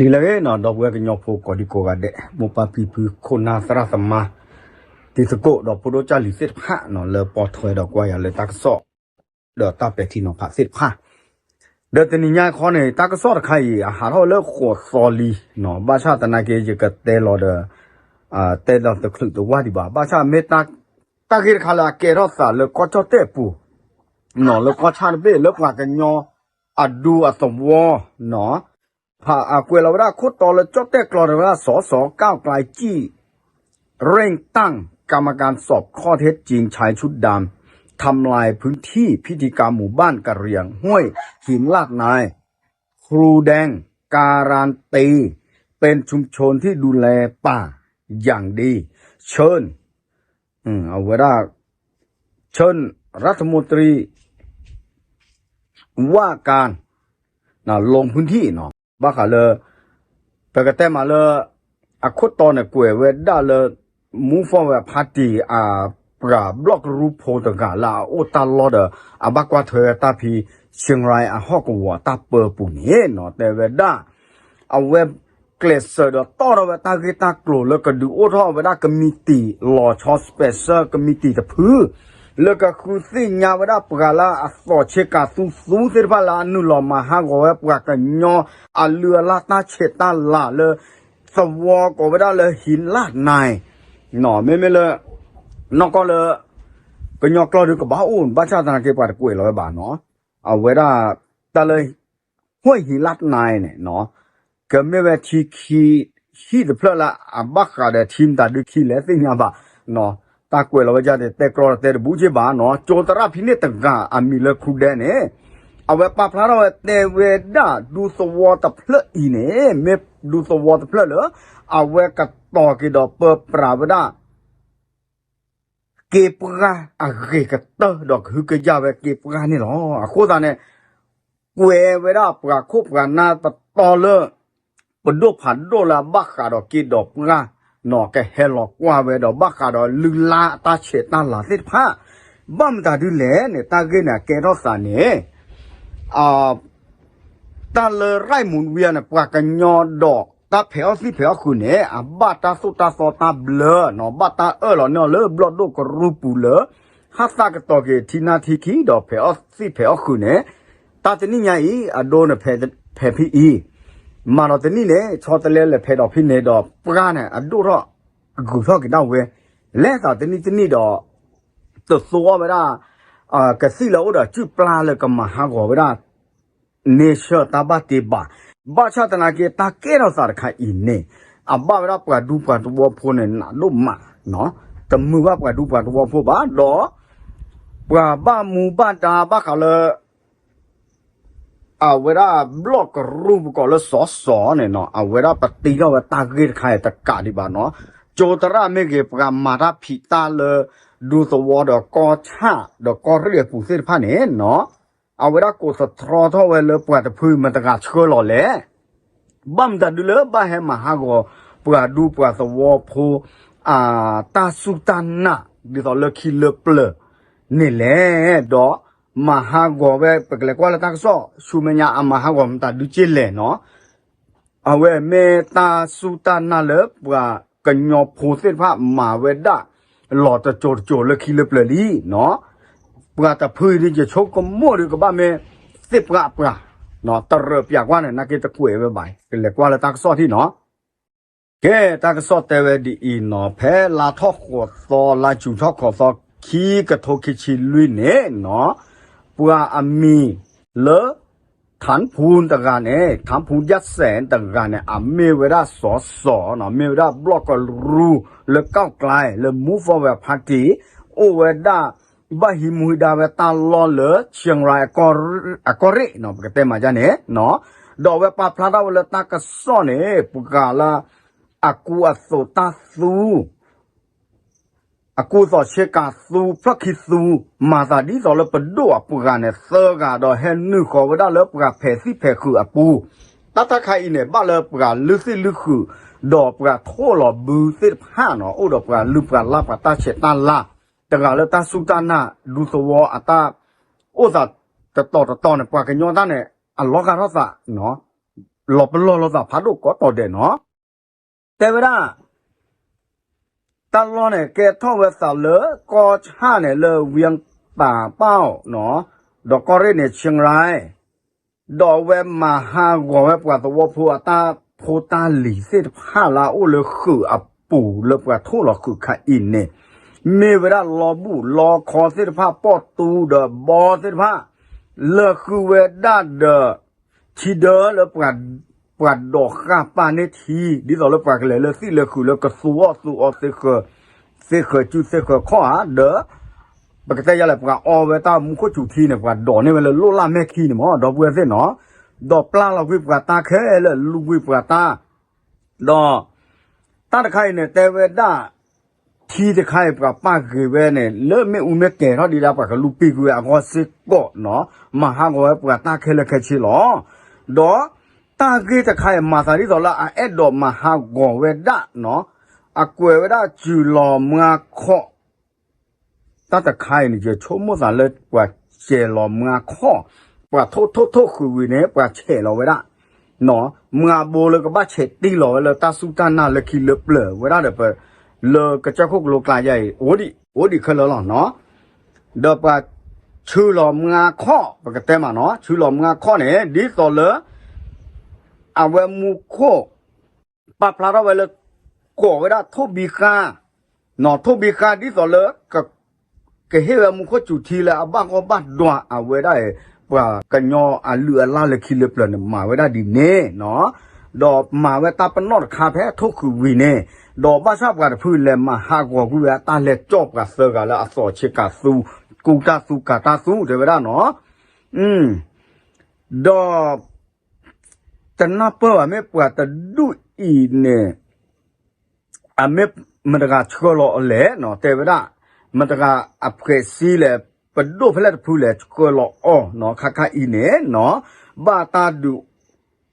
นี่เลยเนาะดอกเวกันยอฟูกอดิโกกาเดมุปาปีพืโคนาสระสมาติสโกดอกพุโดจาลิเสพะเนาะเลปอถอยดอกกว่าอย่าเลยตักซอเดอตาเป็ที่เนาะพะเสพะเดอตนิญาขอเนี่ยตักซอไข่อาหารเฮาเลขอซอลีเนาะบาชาตนาเกจกเตลอเดเตลอตะคลุตว่าดิบาบาชาเมตาตะกิรคาลาเกรอสาเลก็จอเตปูเนาะเลก็ชานเบเลกว่ากันยออดูอสวเนาะพาอากวยเราได้คุดต่อเลยจดแต่กรอดว่าสก้าวไกลจี้เร่งตั้งกรรมการสอบข้อเท็จจริงชายชุดดำทำลายพื้นที่พิธีกรรมหมู่บ้านกะเหรี่ยงห้วยหินลาดนายครูแดงการันตีเป็นชุมชนที่ดูแลป่าอย่างดีเชิญเอาไว้ได้เชิญรัฐมนตรีว่าการลงพื้นที่เนาะบ้าขาเลยไปกระแตมาเลยอาคุตตอนเนี่ยกวยเวด้าเลยมูฟอร์แบบพาร์ตี้ปราบล็อกรูปโพตกาลาโอตาลอดบักว่าเธอตาพีเชียงรายฮอกวัวตาเปิดปุ่นเฮเนาะแต่เวด้าเอาเว็บเกลเซอร์ต่อเราเวตาเกตากลัวแล้วก็ดูโอ้ท่อเวด้ากมีตีลอชอสเปเซอร์ก็มีตีตะพื้แล้วก็คือสิ่งยาวได้ปกาลาอัศวเชกาสูเสพลานุลมาหากว่าปกากันยออัลเลือลาตาเชตาลาเลยสวอก็ไม่ได้เลยหินลาดนายหน่อไม่เลยนอกก็เลยก็ยอกลอดูกับบ้าอุ่นบ้าชาตินาเก็บปาดกล้วยร้อยบาทเนาะเอาไว้ได้แต่เลยห้วยหินลาดนายเนี่ยเนาะก็ไม่ว่าที่ขี้เพลละบักกาเดทีมตาดูขี้แล้วสิ่งยาบะเนาะตากวยเราจะได้แต่กรอแต่บูเจบาเนาะโจตระพิเนตกาอามีเลคูเดเนเอาไว้ปาพลาเราแต่เวดาดูสวอตเพลอีเนเมดูสวอตเพลเหรอเอาไว้กัดต่อกิดเปปราบดาเก็บกาเกกัตเตอดอกคือกยาเวเก็บกานี่หรอโคตรเนี่ยกวยเวดาปราคุปกันนาตต่อเลยปดดผันโดละบักกาดอกกิดอกกานอแกเฮลอกว่าเวดอบักกาดอลืลาตาเชตาลาเสพะบัมตาดูแลเนี่ยตาเกน่ะแกรอสาเนี่ยตาเลไรมุนเวียเนี่ยปากกันยอดอกตาเผาสิเผาคุณเนี่ยบัตตาสุตาสตาเบลเนาะบัตตาหรอเนาะเลบลอดดูกรูปูเลฮัสตากตอเกทีนาทีคีดอกเผาสิเผาคุณเนี่ยตาจะนี่ไงอโดนเผพี่มาเราตอนนี้เนี่ยชอตเล่เลยเพดอกพี่เนี่ยดอกปลาเนี่ยอดูรอกูชอบกินเอาเว้ยแล้วตอนนี้ดอกตัวสัวไปได้กระสีเราเด้อจุปลาเลยก็มาหากว่าไปได้เนเชอร์ตาบาติบาบ้าชาตนาเกตาเกเราสารคายอินเนี่ยบ้าไปได้ปลาดูปลาตัวพูเนี่ยน่าดูมาเนาะแต่มือว่าปลาดูปลาตัวพูบ้าดอปลาบ้ามูบ้านตาบ้าเขาเลยเอาเวลาบล็อกรูปก็แล้วสอเนี่ยเนาะเอาเวลาปฏิก็ว่าตาเกิดใครตะกาดีบ้านเนาะโจตระไม่เก็บกำมาทับผิดตาเลยดูสวอดอกอชาดอกอเรียกผู้เสียผ้าเนี่ยเนาะเอาเวลากูสตรอเท่าเวลาปวดพื้นมันตะกาเชื่อหล่อแหละบัมตัดดูเลยบ้าให้มาหาก็ปวดดูปวดสวอพูตาสุตานะดิตอเลิกขี้เลิกเปลือนี่แหละดอกมาหากว่าเว้ปกเลยกว่าละตักซ้อชูเมียมาหากว่ามันตาดูจิเลเนาะเอาเว้เมตาสุตานาเลปว่ากันยอพูเส้นผ้ามาเวดาหลอดจะโจเลยขี้เล็บเลยลีเนาะปว่าแต่พื้นที่จะชกก็มั่วดีกว่าบ้าเมสิบกะปะเนาะตะเรบอยากว่าเนี่ยนักเก็ตะกุยไว้บ่ายกันเลยกว่าละตักซ้อที่เนาะแกตักซ้อแต่เวดีอีเนาะแพ้ลาทอกขวดซอลาจุทอกขอซอขี้กระทกิชิลุยเนี่ยเนาะปัวอามีเลฐานพูนตะการเนี่ยฐานพูนยัดแสนตะการเนี่ยเมเวดาสอเนาะเมเวดาบล็อกก็รูเลก้าวไกลเลมูฟอร์เวพาร์ตี้โอเวดาบาฮิมุฮิดาเวตาลอเลเชียงรายกอริเนาะปกติมาจาเนี่ยเนาะดอกเวปาพลาดาวเลตากสอเนี่ยปุกาลาอากูอโซตาซูกูสอเชกาสูพระคิสูมาซาดีสอเลปดูอปูกันเนี่ยเซอร์กาดอเฮนึขอวดาเลปกาเพสิเพคืออปูตาตาใครเนี่ยบ้าเลปกาลึสิลึคือดอกปกาโทหลอบูสิผ้าเนาะโอดอกปกาลึปกาลาปกาตาเชตาลาแต่กาเลตาสุตานาดูสวออัตาโอซาแต่ต่อเนี่ยปกากันยอดาเนี่ยอัลล็อกการัสเนาะ หลบหลอพัดก็ต่อเด่นเนาะแต่เวลาตลอดเนี่ยแกท่องเวสาเลก็ชาเนี่ยเลเวียงป่าเป้าเนาะดอกก็เรเนี่ยเชียงรายดอกเวมาหากว่าเวปว่าตัวพัวตาโพตาหลีเสดผ้าลาโอเลคืออับปู่เลปว่าทั่วหลอกคือขาอินเนี่ยมีเวลารอบูรอคอเสดผ้าปอตูเดบอเสดผ้าเลคือเวด้าเดทีเดเลปว่าดอกข้าปาเนทีดิสอเลปว่าเลยเลสิเลคือเลกสัวเสกจุเสกข้อหาเดปกติยาเลยปว่าอเวตามุขจุทีเนี่ยปว่าดอกเนี่ยเวลาโลล่าแม่ขี้เนี่ยมั้งดอกเวเสเนาะดอกปลาเราวิปว่าตาแค่เลยลูกวิปว่าตาดอกตาตะไคร้เนี่ยแต่เวด้าทีตะไคร้ปว่าป้าคือเวเนี่ยเลิกไม่อุ้มไม่แก่เท่าดีแล้วปว่าก็ลูกปีกูอ่ะก็สิก็เนาะมาหาก็ปว่าตาแค่เลยแค่ชิหรอดอกตาเกตะไคร้มาสาริตอละเอ็ดดอกมาหาก็เวด้าเนาะอะกวยเวด้าจุลอมงาข้อตาตะไคร้เนี่ยจะชมมุสาเลยปว่าเจลอมงาข้อปว่าโทคือวิเนี่ยปว่าเฉลอไว้ละเนาะมึงอาโบเลยก็บ้าเฉดตีหลอเลยตาสุตานาเลยคิเลเปลอเวลาเดปเลยกระเจ้าคุกโลกาใหญ่โอดิคือแล้วเนาะเดปชื่อหลอมึงอาข้อปกติมาเนาะชื่อหลอมึงอาข้อเนี่ยดีต่อเลยเอาไว้มุโคปะพลาเราไว้เลยก่อไว้ได้ทุบีคาเนาะทุบีคาดีต่อเลยก็เฮว่ามุโคจุทีเลยอาบ้างก็บ้านดัวเอาไว้ได้ว่ากันยออันเลือล่าเลยคิเลเปลเนี่ยมาไว้ได้ดีเน่เนาะดอกมาไว้ตาปนอดคาแพ้ทุกคือวีเน่ดอกบ้าชอบกันพื้นเลยมาหากว่ากูว่าตาเล็จอบกับเสือกันแล้วอสอเชกาสูกูตาสูกาตาสูเดี๋ยวไว้ได้เนาะดอกจะนับเปิ้ลไม่ปวดแต่ดูอีเนี่ยไม่มันจะการชั่วโลเล่เนาะแต่เวลามันจะการอัพเกรดซีเลยปะดูเพลทพูเลยชั่วโลอ๋อเนาะค่าอีเนี่ยเนาะบ้าตาดู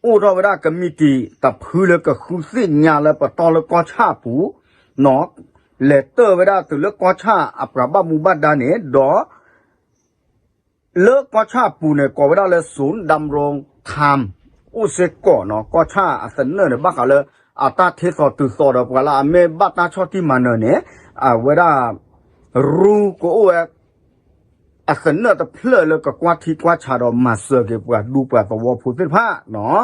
โอ้เราเวลาก็มีตีแต่พูเลยก็คือสิ่งยาเลยปะตอนเลยก็ชาปูเนาะเลเตอร์เวลาตัวเลยก็ชาอัปราบ้ามูบ้าดาเนี่ยดอเลิกก็ชาปูเนี่ยก็เวลาเลยศูนย์ดำรงธรรมอุเสกเนาะก็ชาอัศนเนเนี่ยบ้ากันเลยอาตาเทสอตุสอดอกว่าละเมบ้าตาชอที่มันเนี่ยเวลารู้ก็โอ้อัศนเนแต่เพลเลยก็กว่าที่กว่าชาดอมาเสือเก็บว่าดูปว่าตัวผู้สิผ้าเนาะ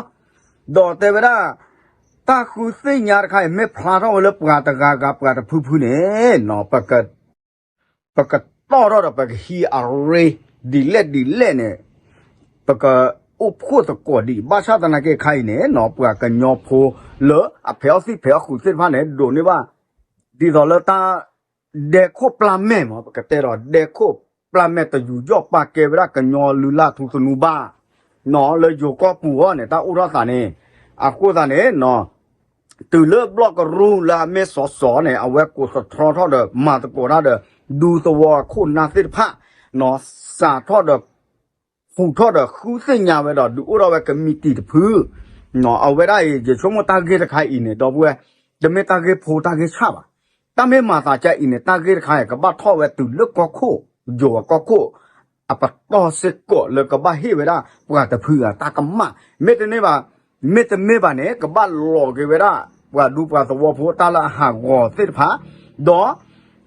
ดอแต่เวลาตาคือสิ่งยาใครไม่พลาดเอาเลยปว่าตะกากาปว่าตะผู้เนี่ยเนาะปกติต่อรอดปกติฮีอาร์เรดีเล่เนี่ยปกติอุปคุตะกอดีบ้าชาตนาเกใครเนี่ยเนาะปว่ากันยอโพเลอเพลสิเพลขุสิผ้าเนี่ยโดนี่ว่าดีต่อเลยตาเด็กโคปลาแม่หมอปกติเราเด็กโคปลาแม่แต่อยู่ยอบปากเกเวลากันยอลุลาทุสนุบ้าเนาะเลยอยู่ก็ปัวเนี่ยตาอุราสาเนี่ยอากูสาเนี่ยเนาะตื่นเลิกบล็อกรู้ละเมสอเนี่ยเอาไว้กูสะท้อทอดเดมาตะโกนเดดูตัวคุณนาสิผ้าเนาะสาทอดเดหูทอดคือสิ่งยาไว้ดอดูอุราไว้ก็มีตีพื้นเนาะเอาไว้ได้จะชมว่าตาเกจะใครอินเนี่ยดอกบัวจะไม่ตาเกโพตาเกชาบตาไม่มาตาใจอินเนี่ยตาเกใครก็บ้าทอดไว้ตื่นเลิกก็โคโยก็โคอะปะตอเสกเลิกก็บ้าเฮไว้ได้ปว่าแต่เพื่อตากำมาเม็ดนี่ว่าเม็ดเนี่ยก็บ้าหลอกเกไว้ได้ว่าดูปว่าตัวโพตาละหากอสิผ้าดอ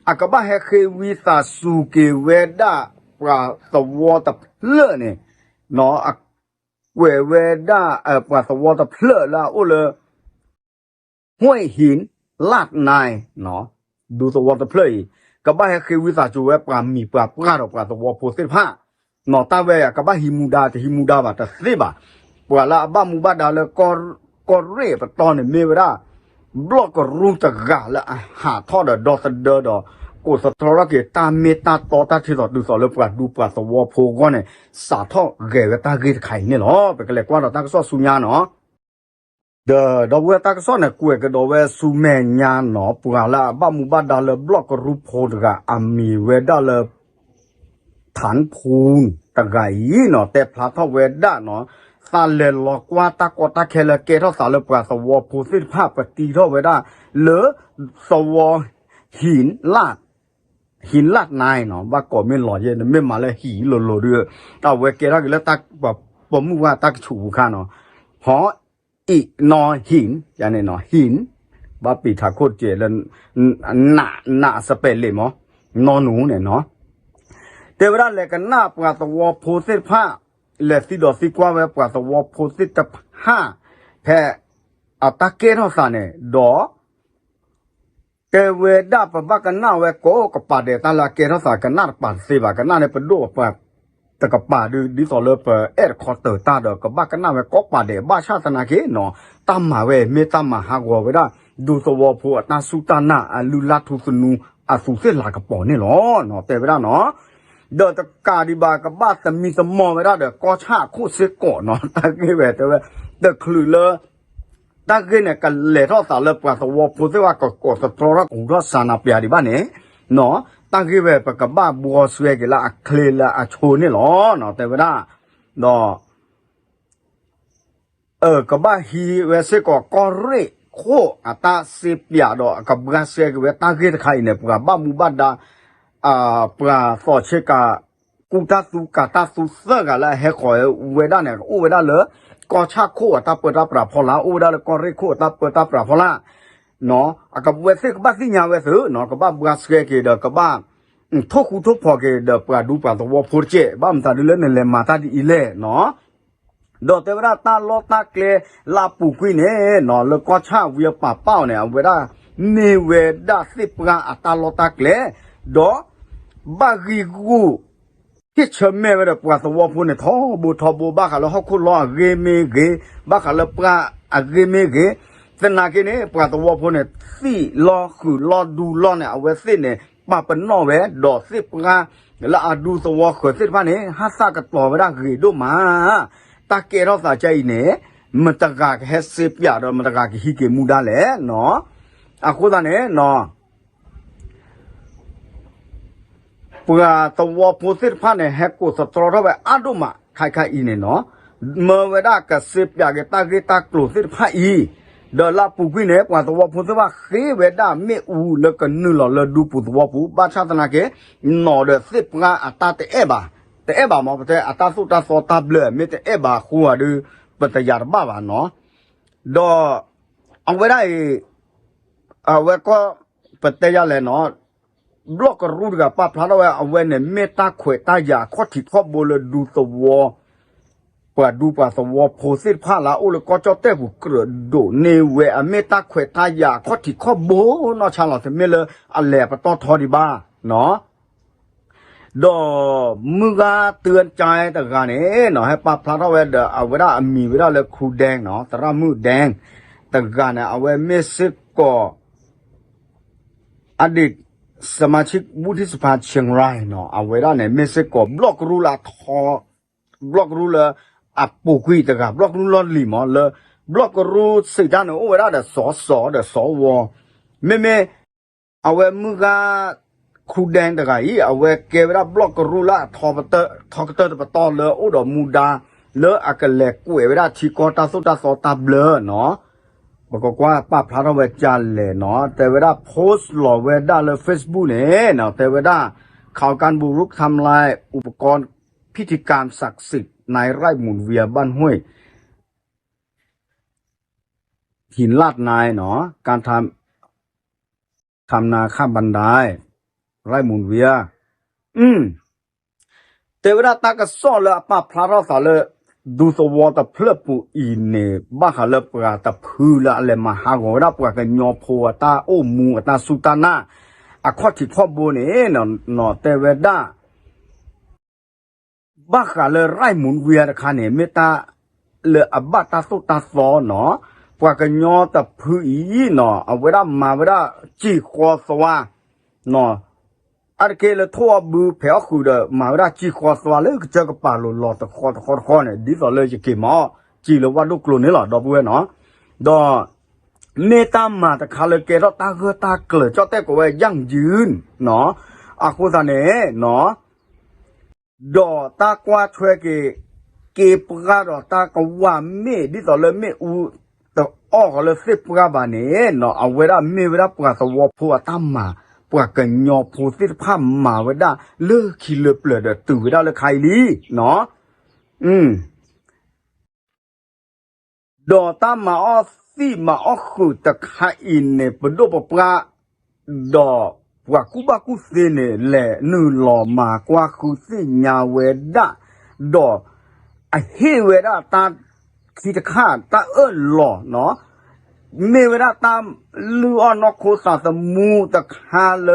อะก็บ้าเฮเควิตาสูเกเวด้าว่าตัวตะเลเนี่ยเนาะอะเวด้าว่าตัวตะเลละโอเลห้วยหินลาดนายเนาะดูตัวตะเลก็บ้าให้คือวิสาจูเวปรามีปราปราดปราตัวโพสิผ้าเนาะตาเวก็บ้าฮิมูดาแต่ฮิมูดาบาตะสิบะปราละบ้ามูบาดาเลยก็เร่ปตอนเนี่ยเมเวดาบล็อกก็รูตะกาละหาทอดดอสเดอดอกูสตรอเกตาเมตาตอตาที่สอดดูสอเลยปราดูปราตัวโพก้อนเนี่ยสาทอเกวตาเกตไข่เนี่ยเนาะเป็นก็เลยกว่าเราตาก็สอสุญญาเนาะดอกเวตากซ้อนเนี่ยกูก็ดอกเวสุเมญาเนาะปวาละบ้ามูบ้าดาเลบล็อกรูปโพดกะอามีเวดาเลฐานพูนตะไกเนาะแต่พลาทเวดาเนาะซาเลลอกว่าตากอตาเคเลเกทอสาเลปราสวอผู้สิภาพปฏิทอเวดาเลสวอหินลาดนายเนาะว่าก่อไม่หล่อเย็นไม่มาเลยหีโลโลเรือตาเวเกราก็แล้วตาแบบผมว่าตาฉูค่าเนาะหอ อีนอหินอย่างนี้นอหินบ้าปีทาโคเจแล้วหน้าสเปรเลยมั้งนอหนูเนี่ยเนาะแต่เวลาเล็กกันหน้าปลาตะวอโพสิตผ้าเล็กสิดอสิกว่าเวลาปลาตะวอโพสิตผ้าแพ้อัตาเกนเขาสานเนี่ยดอแต่เวดาปะบ้ากันหน้าเวโก้กับปาเดตาลาเกนเขาสานกันหน้าปาสิบากันหน้าเนี่ยเป็นดูแบบแต่กับป่าดูดิสอลเลอร์เปเอ็ดคอเตอร์ตาเดอกับบ้ากันหน้าเวก็ป่าเดบ้าชาตินาเกเนาะตามมาเวเมตามมาหากว่าเวลาดูสวอพัวตาสุตานาลุลาทุสนูอาสุเซลากระป๋อนี่หรอเนาะแต่เวลาเนาะเดอตะกาดิบากับบ้าแต่มีสมองเวลาเดอก็ชาคู่เสก่อนเนาะตะกี้เวแต่เวเดอคลือเลอตะกี้เนี่ยกันเล่ทอสาเลปะสวอพูดว่าก็สตรอรักอุรสานาเปียดิบ้านเนี่ยเนาะตั้งกี่เวปกับบ้าบัวสวยกี่ละเคลละโชนี่หรอเนาะแต่เวลาเนาะกับบ้าฮีเวสก็เร่โคอัตาเสียดอกกับบ้าสวยกี่เวตั้งกี่ใครเนี่ยกับบ้ามุบัดดาปลาสอดเชกากุตาสุกาตาสุเสกอะไรเฮคอยเวด้าเนี่ยเวด้าเลยก็ชาโคอัตาเปิดตาปราพอละเวด้าเลยก็เร่โคอัตาเปิดตาปราพอละเนาะกับเวสกับบ้าสิญญาเวสเนาะกับบ้าบัวสวยกี่เดกับบ้าทุกคู่ทุกพอเกเดปลาดูปลาตัวพูดเจบ้ามตาดูเล่นเลยมาตาดีอีเล่เนาะดอกเทวดาตาลอตาเกลลาปูกุยเนี่ยเนาะแล้วก็ชาเวียป่าเป้าเนี่ยเวลาเนเวดาสิปราตาลอตาเกลดอบากิกูที่เชื่อแม่เวลาปลาตัวพูดเนี่ยท้อบูบ้าเขาแล้วเขาคุล้อเกเมเกบ้าเขาแล้วปลาเกเมเกแต่นาเกเนี่ยปลาตัวพูดเนี่ยสี่ล้อคือล้อดูล้อเนี่ยเอาไว้สิเนี่ยมาเป็นนอเวดอกสิบกาแล้วอาดูสวอขวดสิบพันเนี่ยฮัสซากตัวไม่ได้คือดูมาตาเกเราสาใจเนี่ยมันตะกากเฮสิบยาดมันตะกากฮิเกมูดาเลยเนาะอาคุดาเนี่ยเนาะปลาตัวผู้สิบพันเนี่ยเฮกุสตรอเราไปอาดูมาใครๆอีเนี่ยเนาะเมื่อเวลากับสิบยาเกตากลุสิบพันอีเดลาปูกุเนี่ยกว่าตัวพูดว่าเขเวดาเมอูแล้วก็นึหล่อเลยดูปูตัวปูบ้าชาตินาเกนอเดสิบงาอัตตาเตเอบามาเตอัตตาสุตาโซตาเบลเมเตเอบาขัวดูปัตยาบ้าเนาะดอเอาไว้ได้เอาไว้ก็ปัตยาเลยเนาะบล็อกรูดกับป้าพระเราเอาไว้เนี่ยเมตาขวตายาข้อที่ข้อโบเลยดูตัวปาดูปาสวอโพสิตผ้าละโอเลก็เจ้าเต้บุกระโดเนเวอเมตาเควตายาข้อที่ข้อโบนอชาลอสเมเลอันแหลปะตอทอดิบ้าเนาะดอมือกาเตือนใจแต่การนี้เนาะให้ป้าพระเราเดเอาเวลามีเวลาเลยครูแดงเนาะตรามือแดงแต่การเนี่ยเอาไว้เมสิก็อดีตสมาชิกวุฒิสภาเชียงรายเนาะเอาเวลาเนี่ยเมสิก็บล็อกรูลาทอบล็อกรูลอาปูกุยตะกับบล็อกรูลลีมอลบล็อกรูสิจานโอเวลาเดสอวเมเอาไว้มือกาครูแดงตะกัยเอาไว้เกเวลาบล็อกรูละทอปเตอร์ปะตอเลโอดอมูดาเลอากะแลกุเวลาทีกอตาสุตาสอตาเบลเนาะบอกว่าป้าพระเราเวจันเลยเนาะแต่เวลาโพสต์หล่อเวด้าเลย Facebook เนี่ยเนาะแต่เวลาข่าวการบุกรุกทำลายอุปกรณ์พิธีการศักดิ์สิทธิ์ในไร่หมุนเวียบ้านห้วยหินลาดนายเนาะการทำนาข้ามบันไดไร่หมุนเวียแต่เวลาตากระซ้อเลยป้าพระเราสาเลยดูสวอตะเพลปูอีเนบ้าหาเลปราตะพือละอะไรมาหางรับปรากันยอพัวตาโอมูตาสุตานาอะข้อที่ข้อโบเนเนาะแต่เวลาบ้าขาเลยไร่หมุนเวียนคันเนี่ยเมตาเลยอับบาตาสุตาซอเนาะปว่ากันยอตะพืออีเนาะเอาเวลามาเวลาจีคอสวาเนาะอันเกลทั่วบูเผียวคือเดมาเวลาจีคอสวาเลยก็เจอกับปลาหลอตะคอเนี่ยดิสอเลยจะเก็บมาจีเลยว่าลูกกลุ่นนี่หรอดอกบัวเนาะดอเมตามาตะคาเลยเกลตาเกตาเกลือเจ้าแต่ก็ว่ายั่งยืนเนาะอาคุซาเน่เนาะดอตากว่าช่วยเกปกาดอตากว่าเมดิสอเลยเมอูตะอ้อก็เลยสิปกาบาเนี่ยเนาะเอาเวลาเมเวลาปกาสวอพัวตั้มมาปว่ากันยอผู้สิผ้ามาไว้ได้เลิกขี้เลือเปลือเดตื่นไว้ได้เลยใครลีเนาะ ดอตามมาออซีมาออคือตะไคอินเนปโดปปราดอว่ากูบากูเซเนแหละนูหลอมากว่าคือสิญาเวดาดอไอเฮเวดาตาคิดข้าตาหลอเนาะเมเวดาตามลืออนอโคสาตมูตะคาเล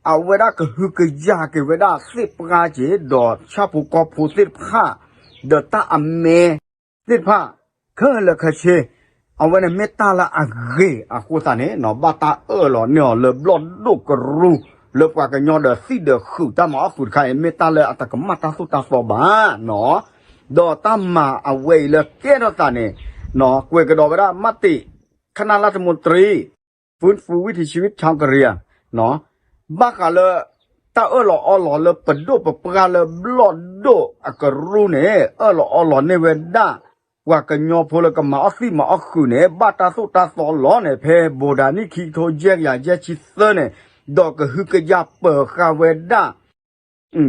เอาเวดาก็คือกะยาเกเวดาสิปราเจดอชาปุกอพูสิผ้าเดตาอเมสิผ้าเคเลคเชเอาไว้ในเมตาละอะเกอะโคสาเนเนาะบาตาหลอเนี่ยเลบลอดลูกรูเลกว่ากันยอเดสิเดคือตามาฟุดไข่เมตาเลอะตะกมาตาสุตาสอบาเนาะดอตามาเอาไว้เลเกดอตาเนเนาะกวยกระดอเวดามติคณะรัฐมนตรีฟื้นฟูวิถีชีวิตชาวกะเหรี่ยงเนาะบ้ากะเลตาหลอหลอเลปดปปกาเลบลอดโดอะกรูเนหลอหลอเนเวดาว่ากันยอพลกมาอสิมาอคือเนบาตาสุตาสอลอเนเพโบดานิคิโทเจกยาเจชิเซเนดอกฮึกยาเปคาเวดา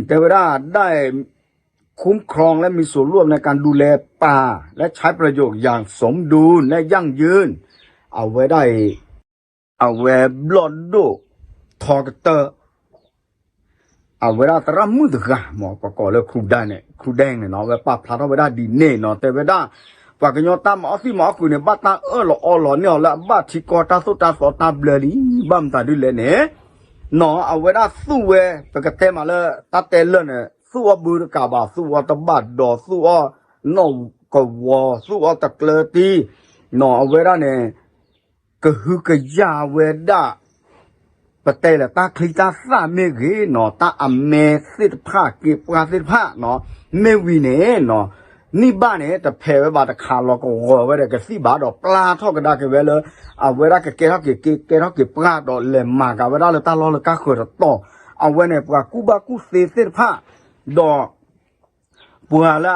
แต่เวลาได้คุ้มครองและมีส่วนร่วมในการดูแลป่าและใช้ประโยชน์อย่างสมดุลและยั่งยืนเอาไว้ได้เอาไว้บลอดโดทอกเตอร์เอาเวลาตรามุดกะหมอประกอบแล้วครูได้เนี่ยครูแดงเนี่ยเนาะเวลาพลาดเอาเวลาดีเน่เนาะแต่เวลาปากยอตามออสิหมอคือเนี่ยบ้าตาหลอเนี่ยละบ้าที่กอตาสุตาสอตาเบลลีบ้ามตาดูเลยเนี่ยเนาะเอาเวลาสู้เวปกติมาเลยตาเตลเนี่ยสู้บูรกาบาสู้ตะบัดดอสู้นอกวอสู้ตะเกลตีเนาะเอาเวลาเนี่ยก็คือกะยาเวดาปะเตละตาคลิตาสาเมเกเนาะตาอเมสิทผ้าเก็บปลาสิทผ้าเนาะเมวีเนเนาะนี่บ้านเนี่ยแต่เพไว้บาตะคาลก็หัวไว้เด็กสิบาดอกปลาทอดกระดาษเก็บไว้เลยเอาเวลาเก็บเขาเก็บปลาดอกเลยมากเอาเวลาเลยตาล้อเลยก้าขวดต่อเอาไว้ในปลากูบากูเสิทผ้าดอกปัวแล้ว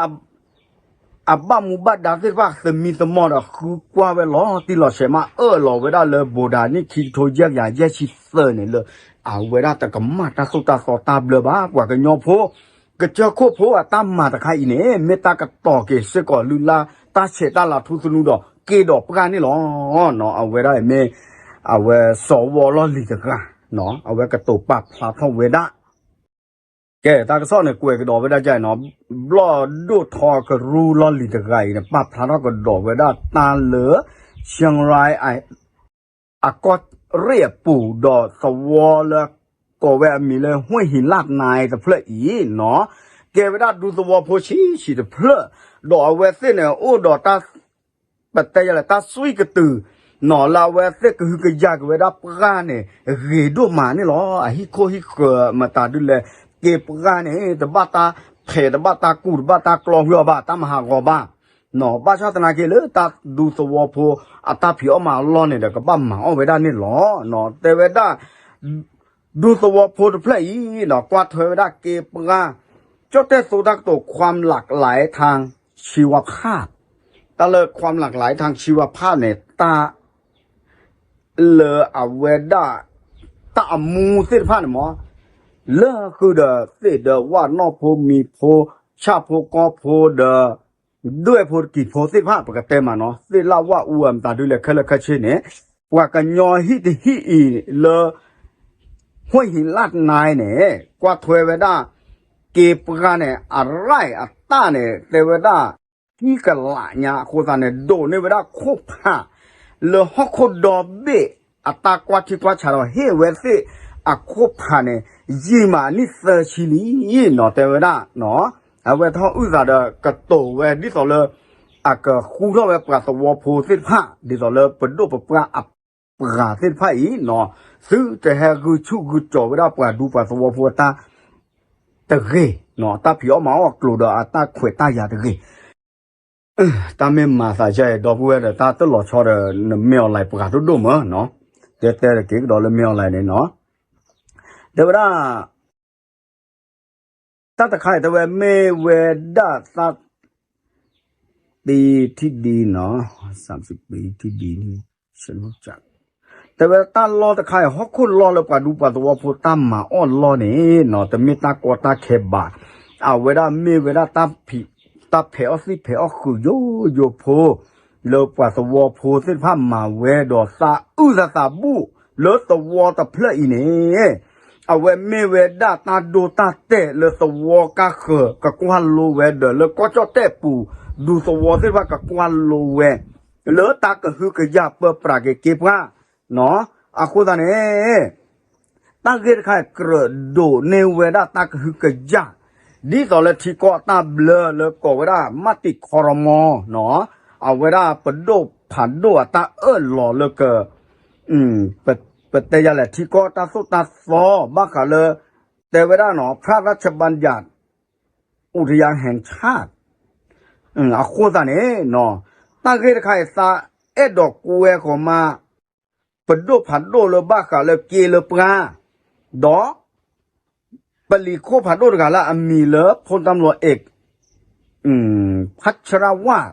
อับบ้ามูบัดดาสิว่าสมีสมอดคือกว่าเวลาที่เราเชื่อมาเราเวลาเลยโบราณนี่คิดโทเยกอย่างแย่ชิเซอร์เนี่ยเลยเอาเวลาแต่ก็มาตาสุตาสอตาเบลบ้ากว่ากันยอโพก็เจอโคโพอะตามมาตะไคร้เนี่ยเมตากระต่อเกสก่อลุลาตาเชตาลาทุสนุดอกเกดอกปรานี่หรอเนาะเอาเวลาเมเอาเวสวลอลิตกะเนาะเอาเวกระตุปะพลาทเวดาแกตากระซ้อเนี่ยกวยกระดอกเวดาใจเนาะบลอดูทอกระรูลอลิตกะเนี่ยปะพลาทกระดอกเวดาตาเหลือเชียงรายไออากอดเรียปูดอสวอลก็แวมีเลยห้วยหินลาดนายแต่เพลอีเนาะแกเวลาดูสวอโพชีแต่เพลดอกเวเสเนี่ยโอ้ดอกตาปัตตยละตาซุยกระตือหนอลาเวเสก็คือกระยากเวลาปราเนี่ยเรดูมานี่หรอฮิโคฮิเกมาตาดูเลยเก็บปราเนี่ยแต่บ้าตาเพแต่บ้าตากูดบ้าตากลองหัวบ้าตามหากบ้าเนาะบ้าชาตนาเกเลยตาดูสวอโพอัตาผิวมาล้อเนี่ยเด็กก็บ้าหมาเอาเวลานี่หรอเนาะแต่เวลาดูสวอโพดเพลย์เนาะกว่าเธอได้เก็บงาเจ้าแต่สุดักตัวความหลากหลายทางชีวภาพตะเลิกความหลากหลายทางชีวภาพเนี่ยตาเลออเวดาตามูเส้นผ้าเนี่ยหมอเลอคือเดเสเดว่านอโพมีโพชาโพกอโพเดด้วยโพกิโพเส้นผ้าปกติมาเนาะเสลาว่าอ้วนตาดูเลยเคลคเชเนี่ยว่ากันยอฮิตฮิอีเลอห้วยหินลาดนายเนี่ยกว่าถวยเวดาเก็บกันเนี่ยอะไรอัตตาเนี่ยแต่เวดาที่กะละเนี่ยโคตรเนี่ยโดนเนี่ยเวดาโคผ่าเลอฮอกโคดอบเบอัตตากว่าที่กว่าชาเราเฮเวสิอะโคผ่าเนี่ยยีมานิเซอร์ชิลีเนาะแต่เวดาเนาะเอาเวทาอุตส่าห์เดกระโตเวดิสอเลอะกะคูเท่าเวปราสวอโพสิผ้าดิสอเลปดปปราอัปปราสิผ้าอีเนาะซื้อแต่แฮกูชุกูจ่อเวลาปราดูปราสวอโพตาตะเกเนาะตาผิวมาออกกลูดอะตาขวยตายาตะเกตาเมมาสาใจดอกบัวเดตาตลอดชอเดนเมียวไหลปราดุมเนาะแต่เก๋ดอกเลยเมียวไหลเนี่ยเนาะเดี๋ยวว่าตาตะไคร้แต่ว่าเมเวดาตาปีที่ดีเนาะ30 ปีที่ดีนี่ฉันรู้จักแต่เวลาตาล้อตะไคร้ฮอกคุณล้อแล้วกว่าดูปะตัวพูดตามมาอ้อนล้อเนี่ยเนาะแต่มีตากอตาเคบาเอาเวลาตาผีตาเพอสิเพอคือโยโพ เลปัสวอโพสิพามาเวดอซาอุซาซาบูเลตวอตะเพลอีเนเอาเวเมเวดาตาโดตาเตเลตวอกะเขกะกวนโลเวเดเลก็จอเตปูดูสวอสิพากะกวนโลเวเลตากะฮึกะยาเปปราเกเกพะเนาะอะโคตาเนตาเกรคายกระโดเนเวดาตากะฮึกะยาดีต่อเลยที่ก็ตาเบลเลก็เวดามาติคอรมอเนาะเอาเวดาปโดผันโดตาหล่อเลกเปเตยาแหละที่ก็ตาสุตาฟอบักกะเลแต่เวดาเนาะพระราชบัญญัติอุทยานแห่งชาติอะโคตาเนเนาะตาเกรคายซาดอกกูเอของมาปโดผันโดเลบักกะเลเกเลปราดอปลีโคผันโดกะละมีเลพลตำรวจเอกพัชรวาท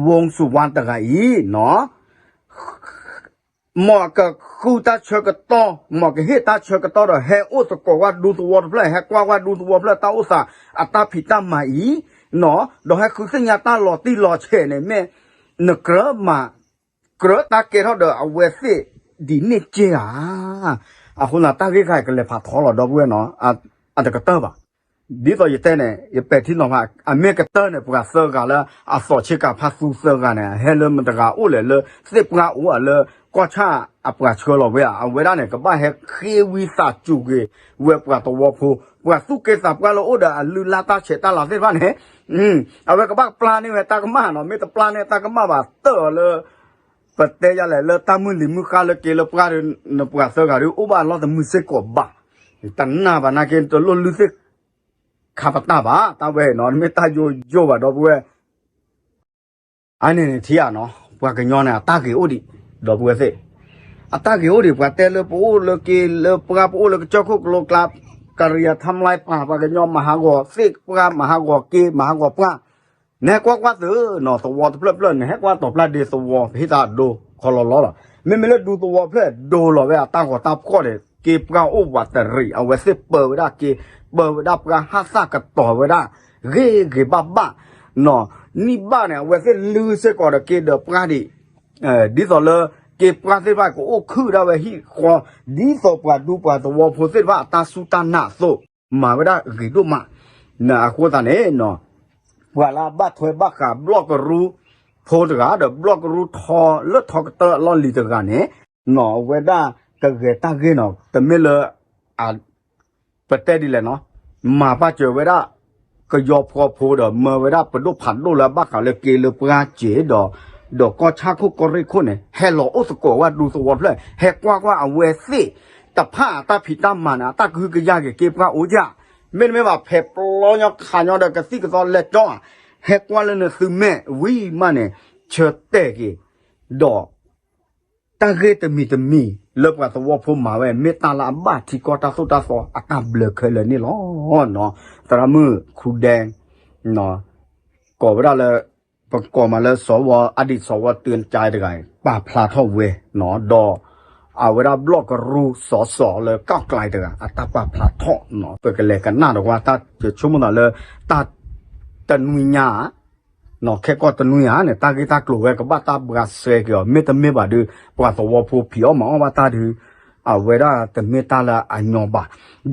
วงสุวรรณตะไกเนาะหมอกะคูตาเชกตอหมอกะเฮตาเชกตอดเฮอุสกว่าดูตัวเพลเฮกว่าดูตัวเพลตาอุสาอัตาพิตามาอีเนาะดอกเฮคือสัญญาตาหลอตีหลอเชเนแม่นกระมาเกระตาเกเฮาเดอเวสิดีเนเจอะคุณน่ะตาเกไกก็เลยพาทอหลอดอกเวเนาะอะตะกะเตอบ่ดีต่อยี่เต้เนี่ยยี่เป็ดที่น้องว่าอเมริกาเตอร์เนี่ยพวกเสือกันแล้วสอดเชื่อกับพาสูเสือกันเนี่ยเฮเลมันตะกาอู้เลยสิบกาอู้เลยก็ช่าพวกเชื่อเราเว้ยเวลาเนี่ยก็บ้าเฮเควิสาจูเกเว็บกับตัวพูพวกสุเกสับกันแล้วอู้เดอลืลาตาเชตาลาเสบ้านเนี่ยเอาไว้กับบ้าปลาเนี่ยตากมาเนาะไม่แต่ปลาเนี่ยตากมาบ่าเตอเลยปะเตยอะไรเลยตามือลิมุคาเลยเกลปลาเนี่ยพวกเสือกันอู้บ้านเราแต่มือเสกบ้าแต่หน้าบ้านนักเรียนตัวลุ้นลุเสกข้าพเจ้าบ้าตาเวนอนไม่ตาโยบ่ดอกบัวอันนี้ที่อ่ะเนาะพวกกันย้อนเนี่ยตาเกี่ยวดิดอกบัวสิตาเกี่ยวดิพวกเตลปูเลกีเลปกาปูเลกจอกคุกโลกลาบกริยาทำลายป่าพวกกันย้อนมหากอสิพวกมหากอกีมหากอพวกเนี่ยกว่าซื้อเนาะตัวเพลินเนี่ยกว่าตัวเพลินเดตัวพิธาดูคอลล้อละไม่เลยดูตัวเพลินดูหรอเว้ยตาหัวตาพ่อเนี่ยกีพวกโอวัตรีเอาไว้สิเปิดไว้ได้กีเบอร์ดับกันฮัสซักกันต่อไว้ได้เร่บ้าเนาะนี่บ้าเนี่ยเวสลือเสก่อนเกเดปราดิดิสอเลยเก็บปราเสว่าก็โอ้คือได้เวฮิควาดิสอปราดูปราตัวโพเสว่าตาสุตานาโซมาไว้ได้เร่ดูมาน่ะควตาเนี่ยเนาะเวลาบ้าถอยบ้าขาบล็อกรู้โพดกาเดบล็อกรู้ทอเลือดทอกเตอร์ลอนลิตกันเนี่ยเนาะเวด้ากะเกตาเกเนาะแต่ไม่เลยปเตดิเลยเนาะมาป้าเจอเวลาก็ยอพอโพดเมื่อเวลาปดุผันดูแล้วบ้าเขาเลยเกลือปลาเจดอกก็ชักคุกก็ริคุเนี่ยเฮลโลโอสโกว่าดูสวอตเลยเฮกว่าเอาเวสิแต่ผ้าตาผิดตามมันนะตาคือกระยาเก็บปลาอุจาไม่ว่าเพ็บล้อยขายอเด็กกระซิกกระซอนเล็ดจ้าเฮกว่าเลยเนี่ยซื้อแม่วิมันเนี่ยเชิดเตะกีดอกตาเกตมีเลิกว่าสวอพูมาเว้เมตาลาบาที่ก็ตาสุตาสออาการเบลเคเลยนี่ล้อเนาะตรามือครูแดงเนาะก่อเวลาเลยประกอบมาเลยสวอดีตสวเตือนใจได้ไงป่าพลาท่อเวเนาะดอเอาเวลาบล็อกรูสอเลยก้าวไกลเด้ออัตตาป่าพลาท่อเนาะเปิดกันเลยกันหน้าดอกว่าตาจะชั่วโมงนั้นเลยตาตะนุยญาเนาะแค่ก็ตะนุยญาเนี่ยตากีตากลัวก็บ้าตาบราเซกเมตเมบาดูปว่าสวพูผิวมาว่าตาดูเอาเวลาแต่เมตาละอันยองบา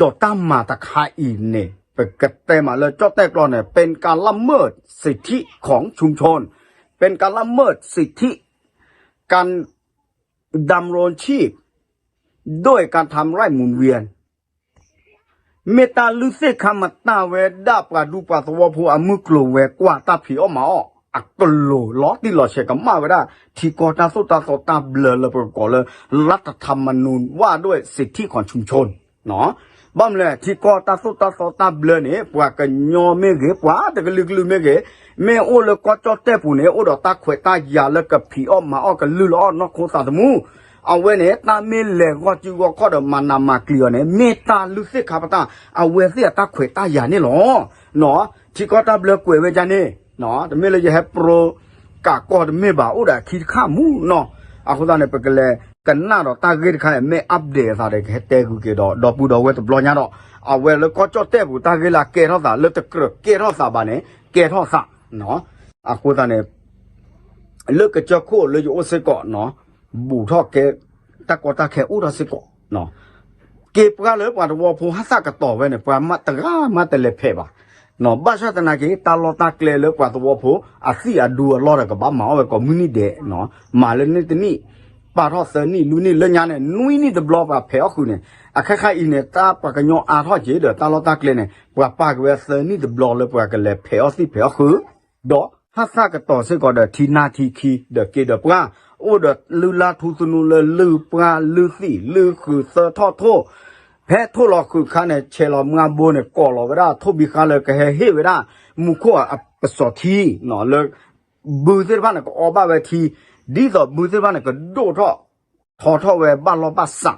ดอตามมาตะคาอีเนี่ยไปกระเตมาเลยเจ้าแต่กรอนเนี่ยเป็นการละเมิดสิทธิของชุมชนเป็นการละเมิดสิทธิการดำรงชีพด้วยการทำไร่หมุนเวียนเมตาลุเซคามาตาเวดาปราดูปราสวพูอามุกโลเวกว่าตาผีออกมาอักโลล้อที่หล่อเชกันมาเวดาที่กอตาสุตาโซตาเบลเลยประกอบเลยรัฐธรรมนูญว่าด้วยสิทธิของชุมชนเนาะบ้ามเลยที่กอตาสุตาโซตาเบลเนี่ยปว่ากันยอเมเกปว่าแต่ก็ลึกเมเกเมโอเลยก็จอดแต่ผู้เนี่ยโอดอตาขวยตายาแล้วกับผีออกมากันลือล้อนอกโคตาตมูเอาเวเนี่ยตาเมเลก็จูก็ข้อเดมานามาเกลียเนี่ยเมตาลุเซคาปตาเอาเวเสียตาขวยตายาเนี่ยหรอเนาะที่ก็ตาเบลกวยเวจานี่เนาะแต่เมเลยจะให้โปรกากอดเมบ่าอุดาคิดข้ามูเนาะอาคุณตาเนี่ยเป็นกันเลยกันหน้าดอกตาเกิดข้าเมอัปเดตอะไรแค่เตกูเกดอกปูดอกเวตบลอญาดอกเอาเวแล้วก็จอดแต่ผู้ตาเกลาเกท่อสาเลิกตะเกรเกท่อสาบาเนี่ยเกท่อสาเนาะอาคุณตาเนี่ย เลิกกับเจ้าโคเลยอยู่โอเซก่อนเนาะบูทอกแกตะกอตาแค่อุดาเซก่อนเนาะเก็บกะเลยกว่าตัวผู้ฮัสกะต่อไว้เนี่ยปรามาตะกะมาแต่เลเพบะเนาะบ้าชาตนาเกตาลอตาเกลเลยกว่าตัวผู้อาศิอาดูลอดกับบ้ามาเอาก็มินิเดเนาะมาเลยนี่ตนี่ปาทอเซนี่ลูนี่เลญาเนี่ยนุยนี่เดบลอบะเพอคือเนี่ยอะคล้ายๆอีเนี่ยตาปากกะญออาทอเจเดตาลอตาเกลเนี่ยปราปากเวเซนี่เดบลอเลยปากกะเลเพอสิเพอคือดอฮัสกะต่อเซก็เดทีนาทีคีเดเกเดปราโอเดลือลาทุสนุเลยลือปราลือสิลือคือเซทอโทแพ้ทุลอคือข้าเนี่ยเชลอมงาโบเนี่ยก่อลอเวลาทุบิข้าเลยก็เฮเวลามุขอ่ะปสอทีเนาะเลยบูเซบ้านเนี่ยก็อบ้าเวทีดีต่อบูเซบ้านเนี่ยก็โดทอเวบ้านลอบ้าสัก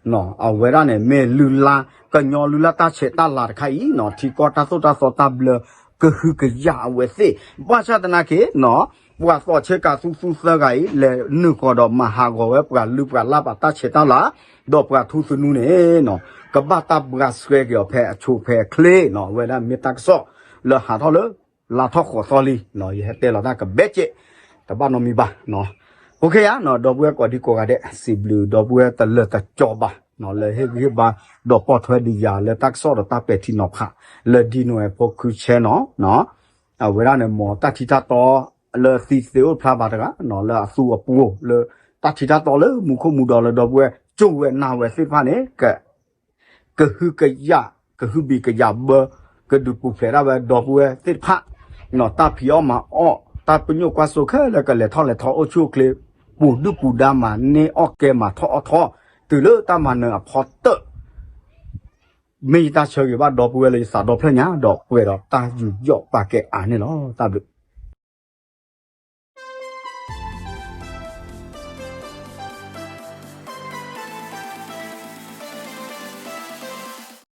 เนาะเอาเวลาเนี่ยเมลือลาก็ยอลือลาตาเชตาลาดไข่เนาะที่กอตาโซตาโซตาเบลก็คือกะยาเวสิบ้าชาตนาเกเนาะว่าสอเชกาสุเสกายเลยนึกก็ดอกมหากเวปกาลืปกาลาบตาเชตาลาดอกปกาทุสนุเนี่ยเนาะกบาตาบกาสเวกยอแพชูแพคเลเนาะเวลาเมตักซอเลหาทอเลลาทอขอซอลีเนาะยเฮเตลาตากะเบเจตะบ้านนมีบาเนาะโอเคอ่ะเนาะดอกบัวก็ดีกว่าเดสิบลูดอกบัวตะเลตะจอบาเนาะเลยเฮบาดอกปอทเวดียาเลตักซอดตาเปที่นอกค่ะเลยดีหน่วยพอคือเชเนาะเนาะเอาเวลาเนี่ยหมอตัดทิตาตอle si se o pha ba da no le asu apu le ta thi da to le mu kho mu do le do bwe chu we na we se pha ne ke hu ke ya ke hu bi ke ya ba ke du pu phe da ba do bwe se pha no ta phi o ma o ta pu nyu kwa so khe le ke le tho o chu kle pu du pu da ma ne o ke ma tho từ le ta ma ne a pho te mi ta chơi ba do bwe le sa do phe nya do bwe do ta yu yo pa ke a ne lo ta